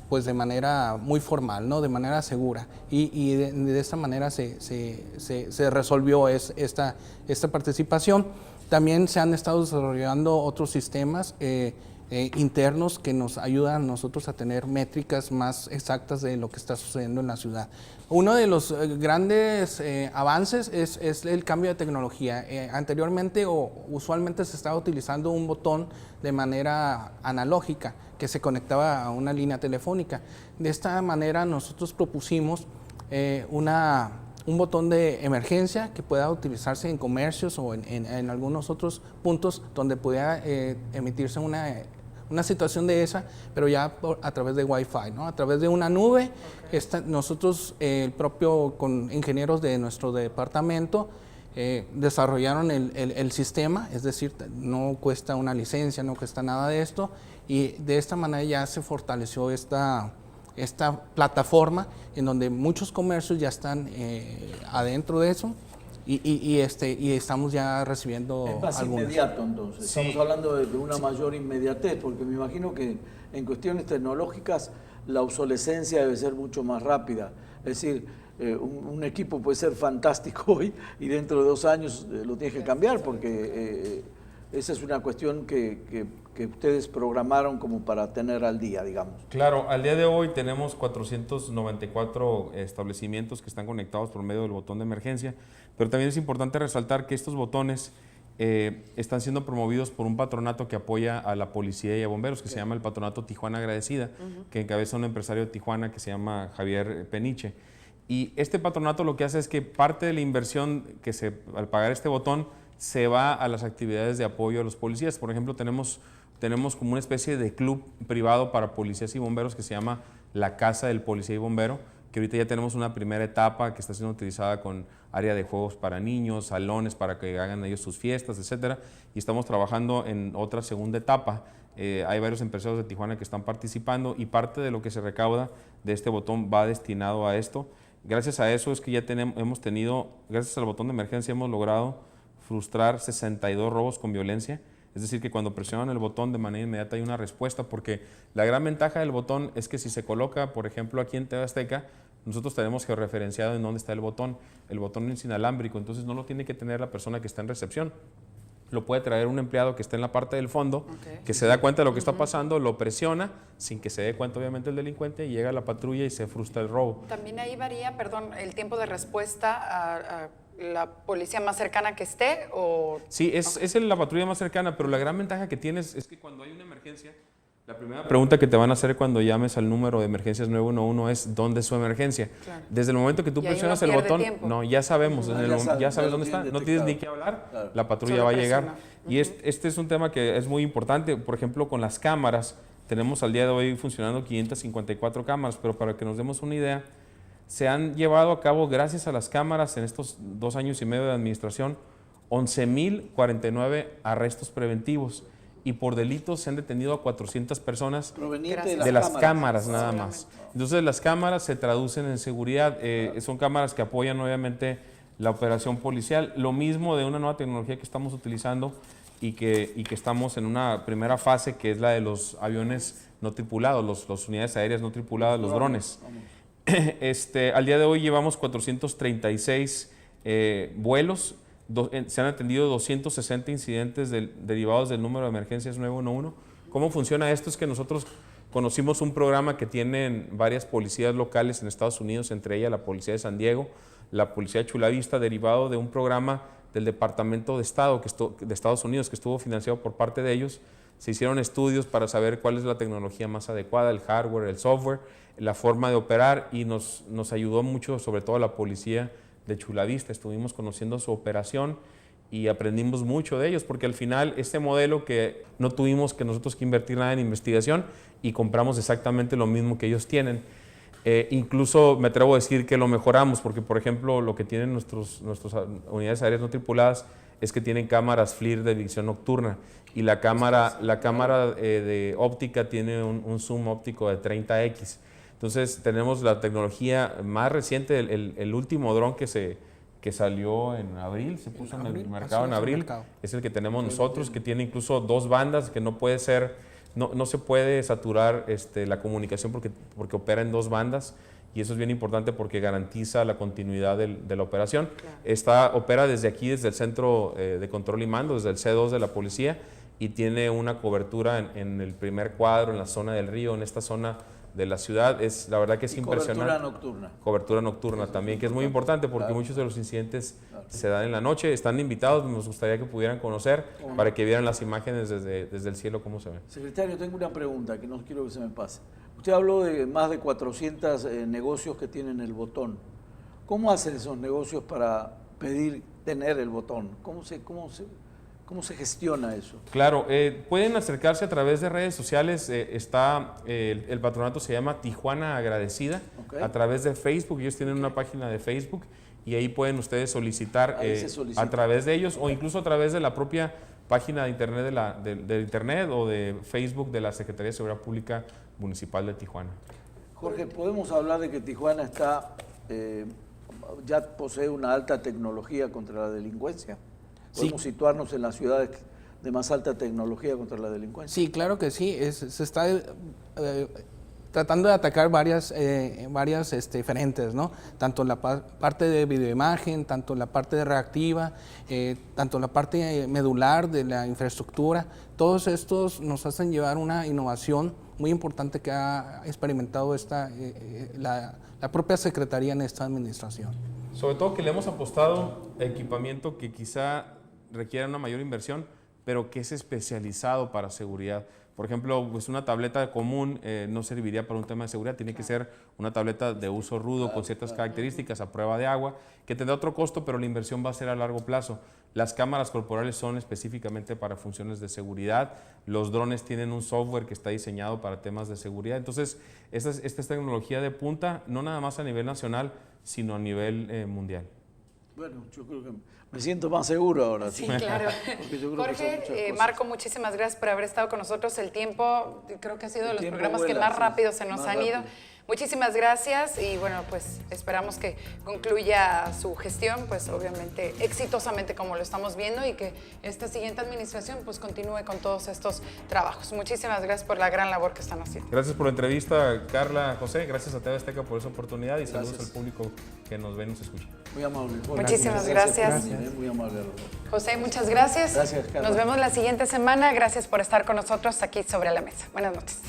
pues de manera muy formal, ¿no? De manera segura. Y de esta manera se resolvió esta participación. También se han estado desarrollando otros sistemas internos que nos ayudan a nosotros a tener métricas más exactas de lo que está sucediendo en la ciudad. Uno de los grandes avances es el cambio de tecnología. Anteriormente o usualmente se estaba utilizando un botón de manera analógica que se conectaba a una línea telefónica. De esta manera nosotros propusimos un botón de emergencia que pueda utilizarse en comercios o en algunos otros puntos donde pudiera emitirse una situación de esa, pero ya a través de Wi-Fi, ¿no? A través de una nube. Nosotros, con ingenieros de nuestro departamento, desarrollaron el sistema, es decir, no cuesta una licencia, no cuesta nada de esto, y de esta manera ya se fortaleció esta plataforma en donde muchos comercios ya están adentro de eso y estamos ya recibiendo es más algunos. Inmediato, entonces. Sí. Estamos hablando de una mayor inmediatez, porque me imagino que en cuestiones tecnológicas la obsolescencia debe ser mucho más rápida. Es decir, un equipo puede ser fantástico hoy y dentro de 2 años lo tienes que cambiar, porque esa es una cuestión que ustedes programaron como para tener al día, digamos. Claro, al día de hoy tenemos 494 establecimientos que están conectados por medio del botón de emergencia, pero también es importante resaltar que estos botones están siendo promovidos por un patronato que apoya a la policía y a bomberos, que se llama el Patronato Tijuana Agradecida, que encabeza un empresario de Tijuana que se llama Javier Peniche. Y este patronato lo que hace es que parte de la inversión al pagar este botón se va a las actividades de apoyo a los policías. Por ejemplo, tenemos como una especie de club privado para policías y bomberos que se llama la Casa del Policía y Bombero, que ahorita ya tenemos una primera etapa que está siendo utilizada con área de juegos para niños, salones para que hagan ellos sus fiestas, etcétera, y estamos trabajando en otra segunda etapa. Hay varios empresarios de Tijuana que están participando y parte de lo que se recauda de este botón va destinado a esto. Gracias a eso es que ya gracias al botón de emergencia hemos logrado frustrar 62 robos con violencia. Es decir, que cuando presionan el botón de manera inmediata hay una respuesta, porque la gran ventaja del botón es que si se coloca, por ejemplo, aquí en TV Azteca, nosotros tenemos georreferenciado en dónde está el botón. El botón es inalámbrico, entonces no lo tiene que tener la persona que está en recepción. Lo puede traer un empleado que está en la parte del fondo, que se da cuenta de lo que está pasando, lo presiona, sin que se dé cuenta obviamente el delincuente, y llega a la patrulla y se frustra el robo. También ahí varía, el tiempo de respuesta a la policía más cercana que esté, o... Sí, es la patrulla más cercana, pero la gran ventaja que tienes es que cuando hay una emergencia, la primera pregunta que te van a hacer cuando llames al número de emergencias 911 es ¿dónde es su emergencia? Claro. Desde el momento que tú presionas el botón, no, ya sabemos, ya sabes dónde está, no tienes ni que hablar, claro. La patrulla va a llegar. Y este es un tema que es muy importante, por ejemplo, con las cámaras, tenemos al día de hoy funcionando 554 cámaras, pero para que nos demos una idea, se han llevado a cabo, gracias a las cámaras, en estos 2 años y medio de administración, 11,049 arrestos preventivos, y por delitos se han detenido a 400 personas de las cámaras nada más. Entonces las cámaras se traducen en seguridad, son cámaras que apoyan obviamente la operación policial. Lo mismo de una nueva tecnología que estamos utilizando y que estamos en una primera fase, que es la de los aviones no tripulados, las unidades aéreas no tripuladas, los drones. Al día de hoy llevamos 436 vuelos, se han atendido 260 incidentes derivados del número de emergencias 911. ¿Cómo funciona esto? Es que nosotros conocimos un programa que tienen varias policías locales en Estados Unidos, entre ellas la Policía de San Diego, la Policía de Chula Vista, derivado de un programa del Departamento de Estado de Estados Unidos que estuvo financiado por parte de ellos. Se hicieron estudios para saber cuál es la tecnología más adecuada, el hardware, el software, la forma de operar, y nos ayudó mucho, sobre todo la policía de Chula Vista. Estuvimos conociendo su operación y aprendimos mucho de ellos, porque al final este modelo que no tuvimos que nosotros que invertir nada en investigación y compramos exactamente lo mismo que ellos tienen. Incluso me atrevo a decir que lo mejoramos, porque por ejemplo lo que tienen nuestras unidades aéreas no tripuladas es que tienen cámaras FLIR de visión nocturna, y la cámara de óptica tiene un zoom óptico de 30x. Entonces tenemos la tecnología más reciente, el último dron que salió en abril, se puso en el mercado en abril, es el que tenemos nosotros, que tiene incluso 2 bandas, que no puede ser, no se puede saturar la comunicación porque opera en 2 bandas, y eso es bien importante porque garantiza la continuidad de la operación. Claro. Opera desde aquí, desde el Centro de Control y Mando, desde el C2 de la policía, y tiene una cobertura en el primer cuadro, en la zona del río, en esta zona de la ciudad. La verdad que es impresionante. Cobertura nocturna. Cobertura nocturna también, que es muy importante porque muchos de los incidentes se dan en la noche. Están invitados, nos gustaría que pudieran conocer para que vieran las imágenes desde el cielo cómo se ven. Secretario, tengo una pregunta que no quiero que se me pase. Usted habló de más de 400 negocios que tienen el botón. ¿Cómo hacen esos negocios para tener el botón? ¿Cómo se gestiona eso? Claro, pueden acercarse a través de redes sociales. El patronato se llama Tijuana Agradecida. Okay. A través de Facebook, ellos tienen una página de Facebook y ahí pueden ustedes solicitar a través de ellos o incluso a través de la propia página de internet de internet o de Facebook de la Secretaría de Seguridad Pública Municipal de Tijuana. Jorge, ¿podemos hablar de que Tijuana ya posee una alta tecnología contra la delincuencia? ¿Podemos situarnos en las ciudades de más alta tecnología contra la delincuencia? Sí, claro que sí. Se está tratando de atacar varias frentes, ¿no? Tanto la parte de videoimagen, tanto la parte de reactiva, tanto la parte medular de la infraestructura. Todos estos nos hacen llevar una innovación muy importante que ha experimentado la propia Secretaría en esta administración. Sobre todo que le hemos apostado a equipamiento que quizá requiere una mayor inversión, pero que es especializado para seguridad. Por ejemplo, pues una tableta común no serviría para un tema de seguridad, tiene que ser una tableta de uso rudo con ciertas características a prueba de agua, que tendrá otro costo, pero la inversión va a ser a largo plazo. Las cámaras corporales son específicamente para funciones de seguridad, los drones tienen un software que está diseñado para temas de seguridad. Entonces, esta es tecnología de punta, no nada más a nivel nacional, sino a nivel mundial. Bueno, yo creo que me siento más seguro ahora. Sí, claro. Jorge, Marco, muchísimas gracias por haber estado con nosotros. El tiempo creo que ha sido de los programas que más rápido se nos han ido. Muchísimas gracias y bueno, pues esperamos que concluya su gestión, pues obviamente exitosamente como lo estamos viendo y que esta siguiente administración pues continúe con todos estos trabajos. Muchísimas gracias por la gran labor que están haciendo. Gracias por la entrevista, Carla, José. Gracias a TV Azteca por esa oportunidad y saludos al público que nos ve y nos escucha. Muy amable. Muchísimas gracias. Muy amable. José, muchas gracias. Gracias, Carla. Nos vemos la siguiente semana. Gracias por estar con nosotros aquí sobre la mesa. Buenas noches.